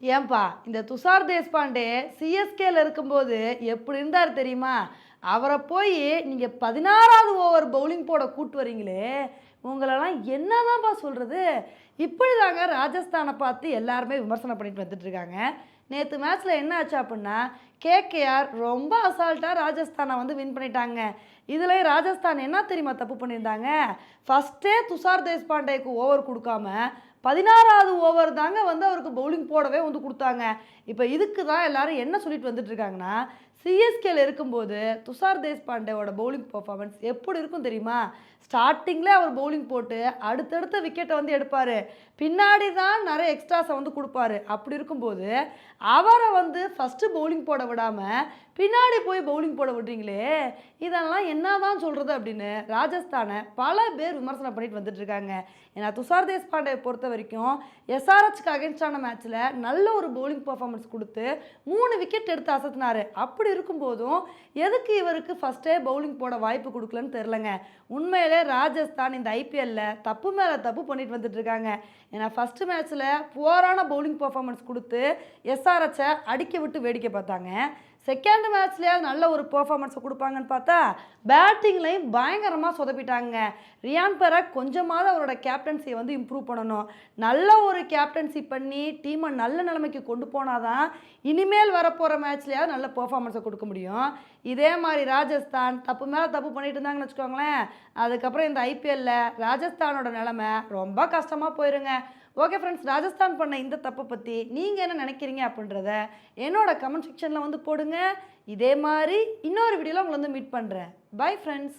ஏன்பா இந்த துஷார் தேஷ்பாண்டே சிஎஸ்கேல இருக்கும்போது எப்படி இருந்தார் தெரியுமா? அவரை போய் நீங்கள் 16வது ஓவர் பவுலிங் போட கூட்டு வரீங்களே, உங்களெல்லாம் என்னதான்ப்பா சொல்கிறது? இப்படி தாங்க ராஜஸ்தானை பார்த்து எல்லாருமே விமர்சனம் பண்ணிட்டு வந்துட்டு இருக்காங்க. நேற்று மேட்ச்சில் என்ன ஆச்சு அப்படின்னா, கேகேஆர் ரொம்ப அசால்ட்டாக ராஜஸ்தானை வந்து வின் பண்ணிட்டாங்க. இதில் ராஜஸ்தான் என்ன தெரியுமா தப்பு பண்ணியிருந்தாங்க? ஃபஸ்ட்டே துஷார் தேஷ்பாண்டேக்கு ஓவர் கொடுக்காம 16வது ஓவர் தாங்க வந்து அவருக்கு பவுலிங் போடவே வந்து கொடுத்தாங்க. இப்போ இதுக்கு தான் எல்லாரும் என்ன சொல்லிட்டு வந்துட்டு இருக்காங்கன்னா, சிஎஸ்கேல இருக்கும்போது துஷார் தேஷ்பாண்டேவோட பவுலிங் பர்ஃபார்மன்ஸ் எப்படி இருக்கும் தெரியுமா? ஸ்டார்டிங்கில் அவர் பவுலிங் போட்டு அடுத்தடுத்த விக்கெட்டை வந்து எடுப்பார். பின்னாடி தான் நிறைய எக்ஸ்ட்ராஸை வந்து கொடுப்பாரு. அப்படி இருக்கும்போது அவரை வந்து ஃபஸ்ட்டு பவுலிங் போட விடாமல் பின்னாடி போய் பவுலிங் போட விட்றீங்களே, இதெல்லாம் என்ன தான் சொல்கிறது அப்படின்னு ராஜஸ்தானை பல பேர் விமர்சனம் பண்ணிட்டு வந்துட்டு இருக்காங்க. ஏன்னா துஷார் தேஷ்பாண்டேவை பொறுத்த வரைக்கும் எஸ்ஆர்ஹெச்க்கு அகேன்ஸ்டான மேட்ச்சில் நல்ல ஒரு பவுலிங் பர்ஃபார்மன்ஸ் கொடுத்து 3 விக்கெட் எடுத்து அசத்தினார். அப்படி இருக்கும்போதும் எதுக்கு இவருக்கு ஃபஸ்ட்டே பவுலிங் போட வாய்ப்பு கொடுக்கலன்னு தெரிலங்க. உண்மையிலே ராஜஸ்தான் இந்த ஐபிஎல்லில் தப்பு மேலே தப்பு பண்ணிட்டு வந்துட்டு இருக்காங்க. ஏன்னா ஃபஸ்ட்டு மேட்ச்சில் புவரான பவுலிங் பர்ஃபார்மன்ஸ் கொடுத்து எஸ்ஆர்ஹெச்சை அடிக்க விட்டு வேடிக்கை பார்த்தாங்க. செகண்ட் மேட்ச்லேயே நல்ல ஒரு பெர்ஃபார்மன்ஸை கொடுப்பாங்கன்னு பார்த்தா பேட்டிங்லையும் பயங்கரமாக சொதப்பிட்டாங்க. ரியான் பராக் கொஞ்சமாவது அவரோட கேப்டன்சியை வந்து இம்ப்ரூவ் பண்ணணும். நல்ல ஒரு கேப்டன்சி பண்ணி டீமை நல்ல நிலைமைக்கு கொண்டு போனால் தான் இனிமேல் வரப்போகிற மேட்ச்லேயாவது நல்ல பெர்ஃபார்மன்ஸை கொடுக்க முடியும். இதே மாதிரி ராஜஸ்தான் தப்பு மேலே தப்பு பண்ணிட்டு இருந்தாங்கன்னு வச்சுக்கோங்களேன், அதுக்கப்புறம் இந்த ஐபிஎல்லில் ராஜஸ்தானோட நிலைமை ரொம்ப கஷ்டமாக போயிருங்க. ஓகே ஃப்ரெண்ட்ஸ், ராஜஸ்தான் பண்ண இந்த தப்பை பற்றி நீங்கள் என்ன நினைக்கிறீங்க அப்படின்றத என்னோட கமெண்ட் செக்ஷனில் வந்து போடுங்க. இதே மாதிரி இன்னொரு வீடியோவில் உங்களை வந்து மீட் பண்ணுறேன். Bye friends.